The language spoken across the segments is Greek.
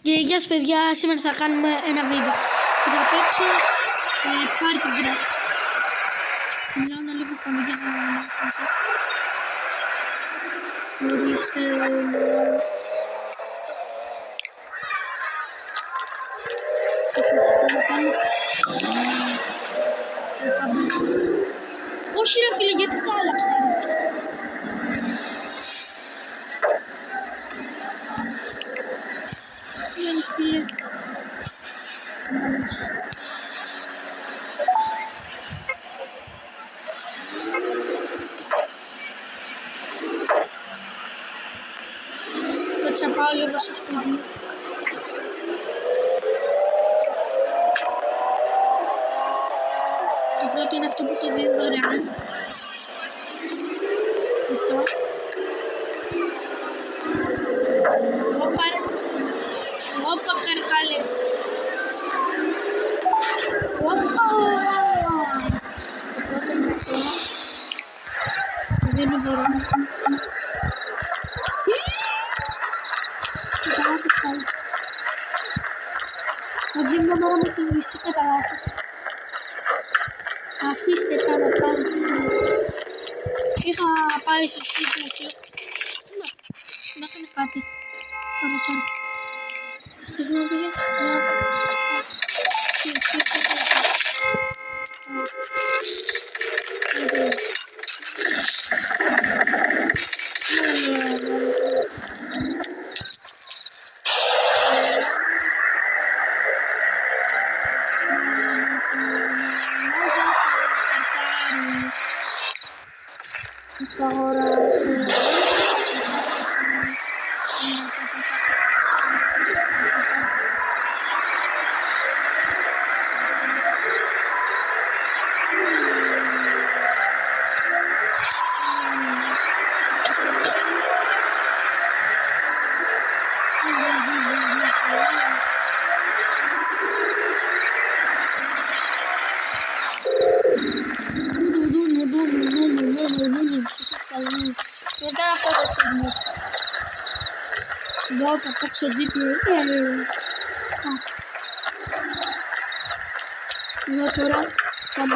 Γεια σας παιδιά, σήμερα θα κάνουμε ένα βίντεο και θα παίξω Party Craft. Μιλάω ένα λίγο πολύ για να μάθετε. Ορίστε. Όχι ρε φίλε, γιατί τα άλλαξα. Φίλε. Θα πάω λίγο στο σπίτι μου. Το πρώτο είναι αυτό που το δίνει δωρεάν. Αυτό. Όπα καρχάλες. Όπα. Το πρώτο είναι αυτό. Το δίνει δωρεάν. Θα δίνει μια μέρα μου έχει σβήσει κατά λάθος. Αφήστε τα να πάρω. Είχα πάει στο σπίτι μου και να έκανε κάτι. Τώρα. Θες να πήγες? Μετά αυτό το τουρνό. Εδώ θα παίξω GTA. Εδώ τώρα πάμε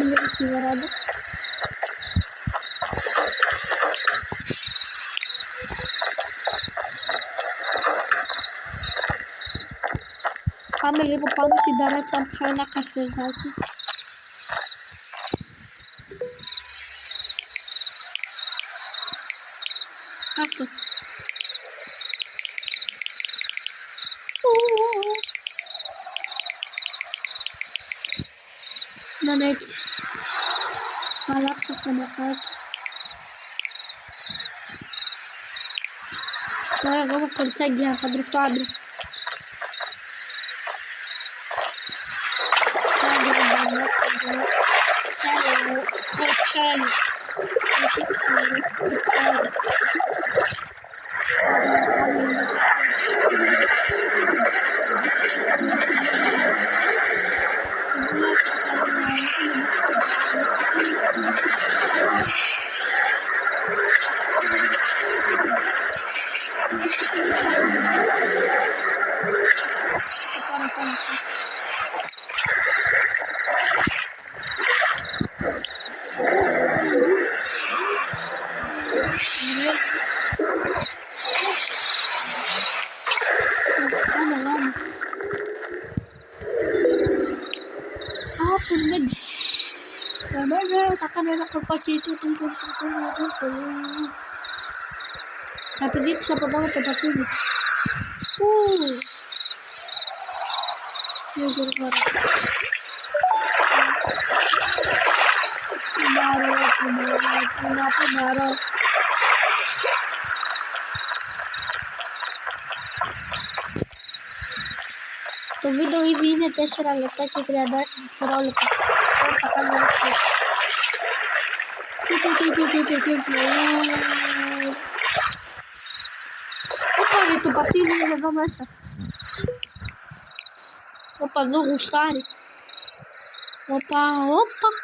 λίγο σιγουράδο. Πάμε λίγο πάνω στην ταράτσα να πιω ένα καφεδάκι. Αυτό. Να είναι έτσι. Θα αλλάξω αυτό με κάτι. Τώρα εγώ με κοριτσάκι να παντρευτώ άντρα. Κοτσάλι. Όχι ξέρω, κοτσάλι. Θα κάνω ένα κορπάκι του. Θα πηδήξω από πάνω το πατίνι. Δεν γοργόρα. Πουναρό. Το βίντεο ήδη είναι 4 λεπτά και 30 δευτερόλεπτα. Τώρα θα κάνω ένα φλέξι. Όπα ρε, το πατίνι είναι εδώ μέσα. Όπα εδώ γουστάρει. Όπα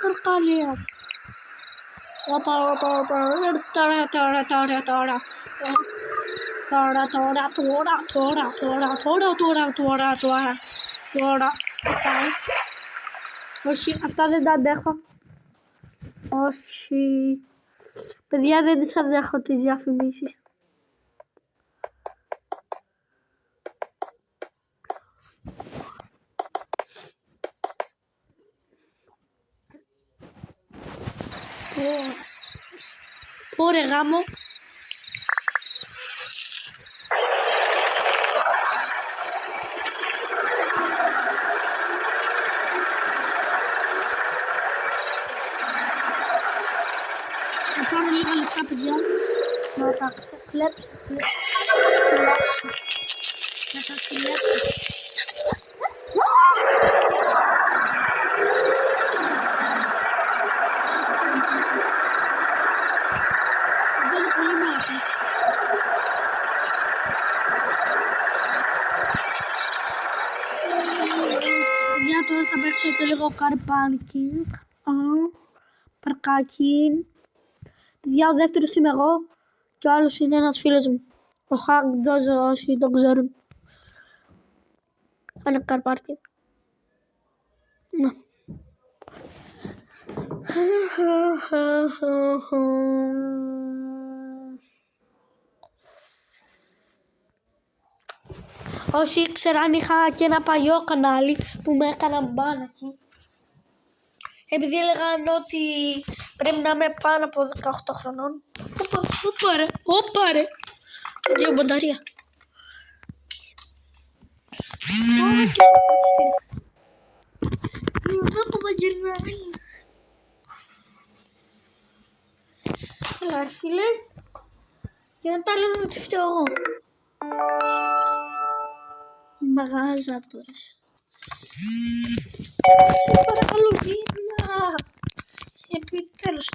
καρκαλία. Όπα. Τώρα. Τώρα. Όχι, αυτά δεν τα αντέχω. Όχι. Παιδιά, δεν τις αντέχω τις διαφημίσεις. Ωραία γάμο. Θα πάρω λίγα λεπτά, παιδιά, να τα ξεκλέψω. Να τα ξεκλέψω. Τώρα θα παίξω και λίγο car parking. Παρκάκι. Παιδιά, ο δεύτερος είμαι εγώ και ο άλλος είναι ένας φίλος μου. Ο Hank Jojo, όσοι τον ξέρουν. Ένα car parking. Να. Όσοι ήξεραν, είχα και ένα παλιό κανάλι που με έκαναν μπαν εκεί. Επειδή έλεγαν ότι πρέπει να είμαι πάνω από 18 χρονών. Όπα ρε. Δύο μπονταρία. Εδώ θα γυρνάει. Έλα ρε φίλε. Για να τα λέμε ότι φταίω εγώ. Μαγαζάτορες. Σε παρακαλώ γύρνα. Επιτέλους.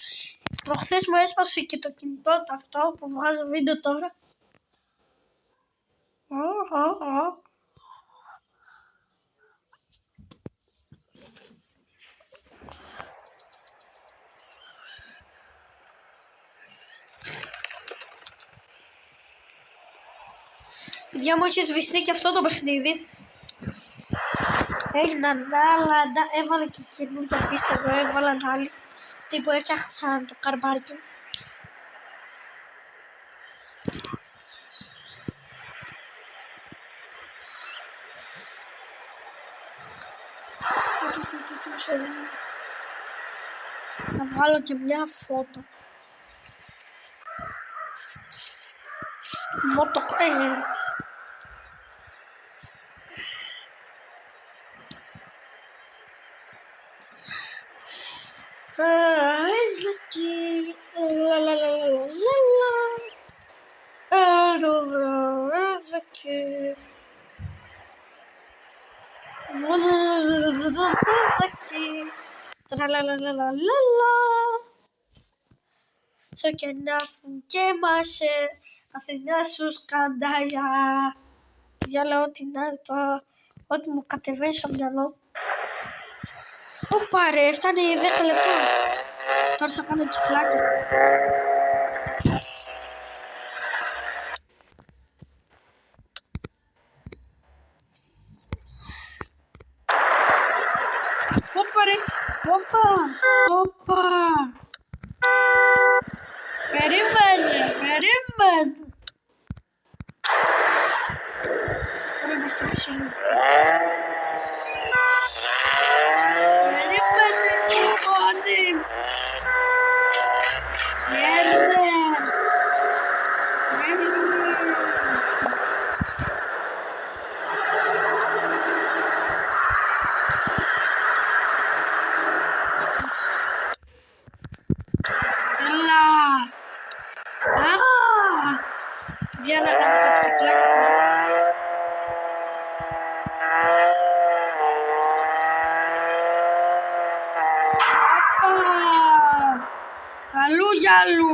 Προχθές μου έσπασε και το κινητό αυτό που βγάζω βίντεο τώρα. Παιδιά μου, έχει σβηστεί και αυτό το παιχνίδι. Έγιναν άλλα, έβαλα και καινούργια πίστα εδώ, έβαλαν άλλοι. Αυτοί που έφτιαξαν το καρμπάρκι. Θα βγάλω και μια φώτο. Στο κενάφου και μάσε καθενιά σου σκαντάλια. Διάλεγω την άλπα, ό,τι μου κατεβαίνει στο μυαλό. Ωπα ρε, φτάνει 10 λεπτά. Τώρα θα κάνω κυκλάκια. Ωπα ρε, ωπα. Περίμενε. Τώρα είμαστε πίσω λίγο. Περίμενε, λοιπόν. Για να κάνω κάτι κυκλάκια τώρα. Αλλού για αλλού.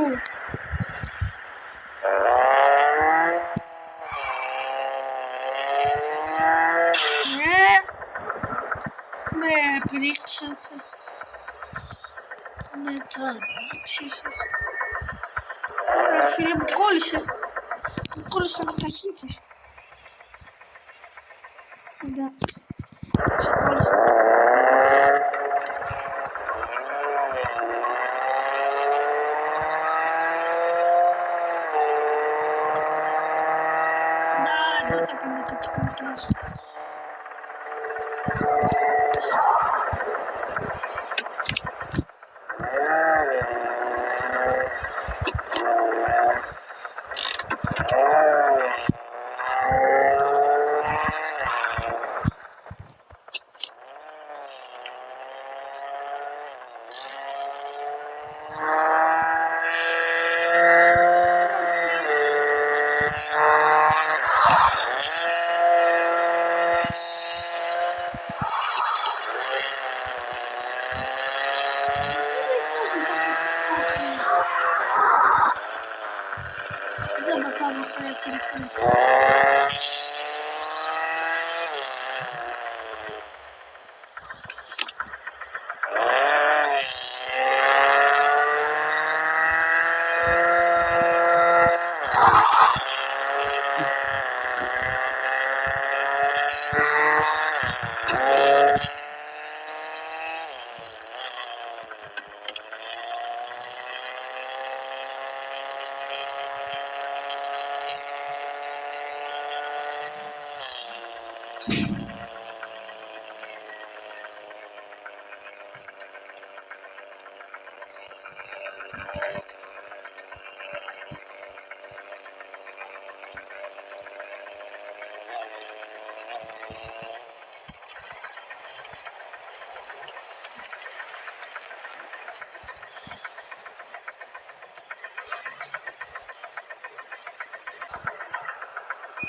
Με πρίξατε. Με τα πρίξατε. Φίλε μου κόλλησε. κόλλησα με ταχύτητα. Εντάξει. Ξεκόλλησα. Να, εδώ θα πάμε τα τυπικές. Τζάμπα πάμε αυτό έτσι ρε φίλε.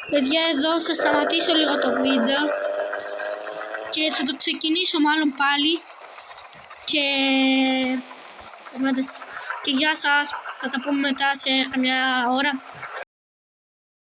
Παιδιά, εδώ θα σταματήσω λίγο το βίντεο και θα το ξεκινήσω μάλλον πάλι και γεια σας, θα τα πούμε μετά σε καμιά ώρα.